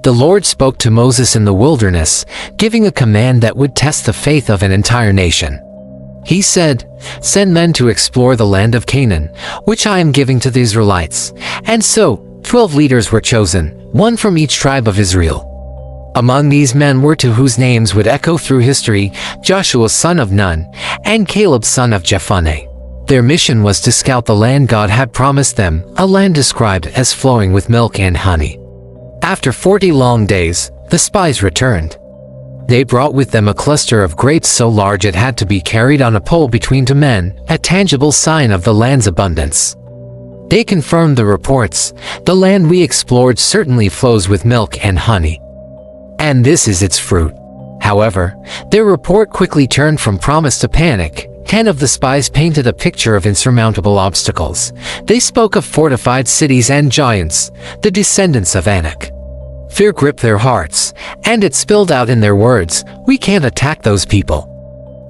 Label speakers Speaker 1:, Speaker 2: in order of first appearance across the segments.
Speaker 1: The Lord spoke to Moses in the wilderness, giving a command that would test the faith of an entire nation. He said, "Send men to explore the land of Canaan, which I am giving to the Israelites." And so, 12 leaders were chosen, one from each tribe of Israel. Among these men were two whose names would echo through history: Joshua son of Nun, and Caleb son of Jephunneh. Their mission was to scout the land God had promised them, a land described as flowing with milk and honey. After 40 long days, the spies returned. They brought with them a cluster of grapes so large it had to be carried on a pole between two men, a tangible sign of the land's abundance. They confirmed the reports: "The land we explored certainly flows with milk and honey. And this is its fruit." However, their report quickly turned from promise to panic. 10 of the spies painted a picture of insurmountable obstacles. They spoke of fortified cities and giants, the descendants of Anak. Fear gripped their hearts, and it spilled out in their words: "We can't attack those people.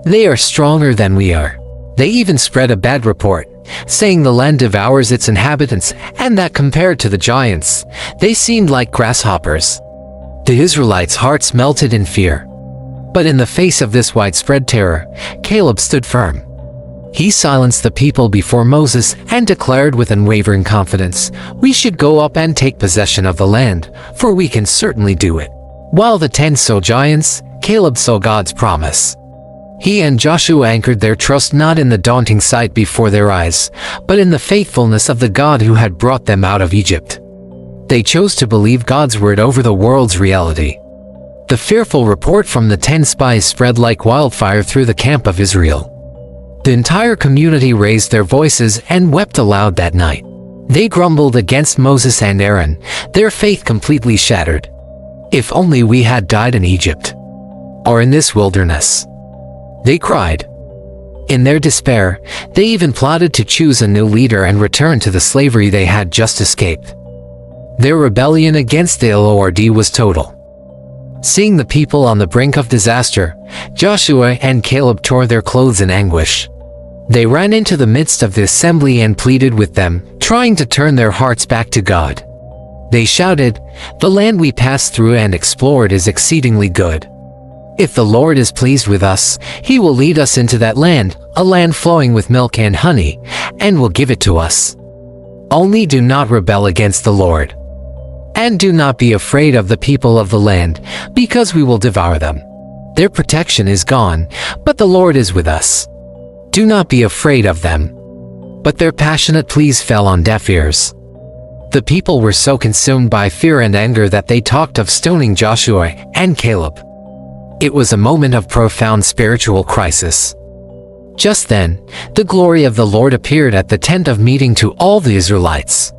Speaker 1: They are stronger than we are." They even spread a bad report, saying the land devours its inhabitants, and that compared to the giants, they seemed like grasshoppers. The Israelites' hearts melted in fear. But in the face of this widespread terror, Caleb stood firm. He silenced the people before Moses and declared with unwavering confidence, "We should go up and take possession of the land, for we can certainly do it." While the 10 saw giants, Caleb saw God's promise. He and Joshua anchored their trust not in the daunting sight before their eyes, but in the faithfulness of the God who had brought them out of Egypt. They chose to believe God's word over the world's reality. The fearful report from the 10 spies spread like wildfire through the camp of Israel. The entire community raised their voices and wept aloud that night. They grumbled against Moses and Aaron, their faith completely shattered. "If only we had died in Egypt, or in this wilderness," they cried. In their despair, they even plotted to choose a new leader and return to the slavery they had just escaped. Their rebellion against the Lord was total. Seeing the people on the brink of disaster, Joshua and Caleb tore their clothes in anguish. They ran into the midst of the assembly and pleaded with them, trying to turn their hearts back to God. They shouted, "The land we passed through and explored is exceedingly good. If the Lord is pleased with us, He will lead us into that land, a land flowing with milk and honey, and will give it to us. Only do not rebel against the Lord. And do not be afraid of the people of the land, because we will devour them. Their protection is gone, but the Lord is with us. Do not be afraid of them." But their passionate pleas fell on deaf ears. The people were so consumed by fear and anger that they talked of stoning Joshua and Caleb. It was a moment of profound spiritual crisis. Just then, the glory of the Lord appeared at the tent of meeting to all the Israelites.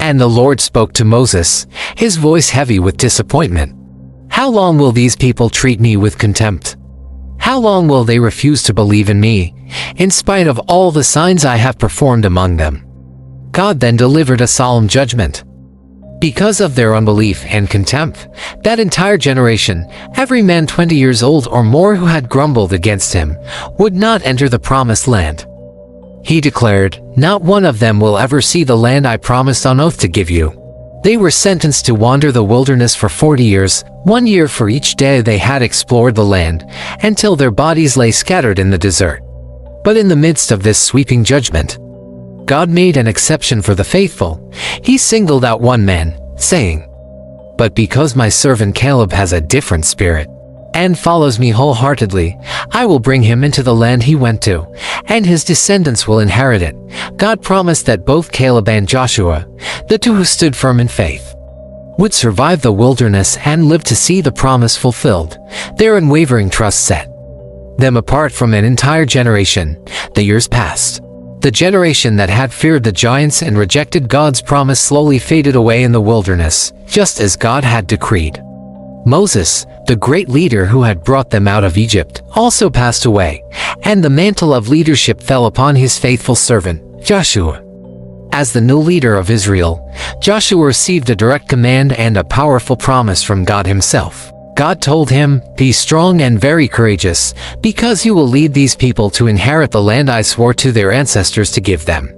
Speaker 1: And the Lord spoke to Moses, his voice heavy with disappointment. "How long will these people treat me with contempt? How long will they refuse to believe in me, in spite of all the signs I have performed among them?" God then delivered a solemn judgment. Because of their unbelief and contempt, that entire generation, every man 20 years old or more who had grumbled against him, would not enter the promised land. He declared, "Not one of them will ever see the land I promised on oath to give you." They were sentenced to wander the wilderness for 40 years, 1 year for each day they had explored the land, until their bodies lay scattered in the desert. But in the midst of this sweeping judgment, God made an exception for the faithful. He singled out one man, saying, "But because my servant Caleb has a different spirit, and follows me wholeheartedly, I will bring him into the land he went to, and his descendants will inherit it." God promised that both Caleb and Joshua, the two who stood firm in faith, would survive the wilderness and live to see the promise fulfilled. Their unwavering trust set them apart from an entire generation. The years passed. The generation that had feared the giants and rejected God's promise slowly faded away in the wilderness, just as God had decreed. Moses, the great leader who had brought them out of Egypt, also passed away, and the mantle of leadership fell upon his faithful servant, Joshua. As the new leader of Israel, Joshua received a direct command and a powerful promise from God himself. God told him, "Be strong and very courageous, because you will lead these people to inherit the land I swore to their ancestors to give them.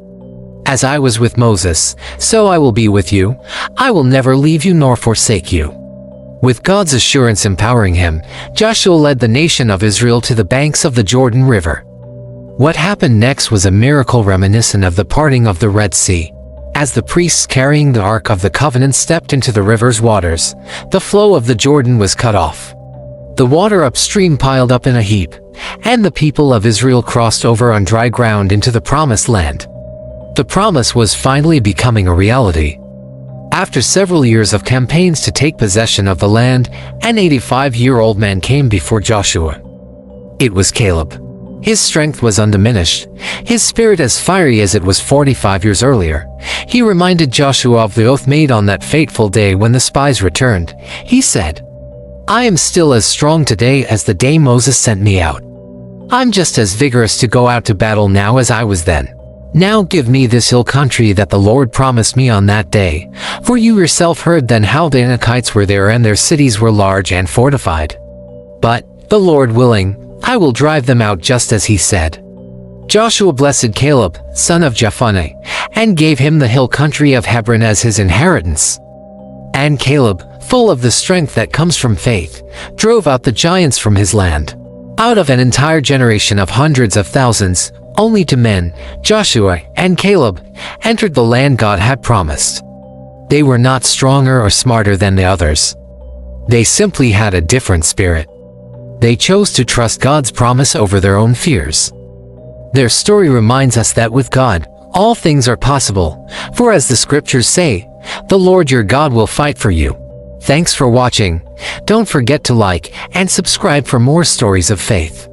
Speaker 1: As I was with Moses, so I will be with you. I will never leave you nor forsake you." With God's assurance empowering him, Joshua led the nation of Israel to the banks of the Jordan River. What happened next was a miracle reminiscent of the parting of the Red Sea. As the priests carrying the Ark of the Covenant stepped into the river's waters, the flow of the Jordan was cut off. The water upstream piled up in a heap, and the people of Israel crossed over on dry ground into the Promised Land. The promise was finally becoming a reality. After several years of campaigns to take possession of the land, an 85-year-old man came before Joshua. It was Caleb. His strength was undiminished, his spirit as fiery as it was 45 years earlier. He reminded Joshua of the oath made on that fateful day when the spies returned. He said, "I am still as strong today as the day Moses sent me out. I'm just as vigorous to go out to battle now as I was then. Now give me this hill country that the Lord promised me on that day, for you yourself heard then how the Anakites were there and their cities were large and fortified. But, the Lord willing, I will drive them out just as he said." Joshua blessed Caleb, son of Jephunneh, and gave him the hill country of Hebron as his inheritance. And Caleb, full of the strength that comes from faith, drove out the giants from his land. Out of an entire generation of hundreds of thousands, only 2 men, Joshua and Caleb, entered the land God had promised. They were not stronger or smarter than the others. They simply had a different spirit. They chose to trust God's promise over their own fears. Their story reminds us that with God, all things are possible, for as the scriptures say, the Lord your God will fight for you. Thanks for watching. Don't forget to like and subscribe for more stories of faith.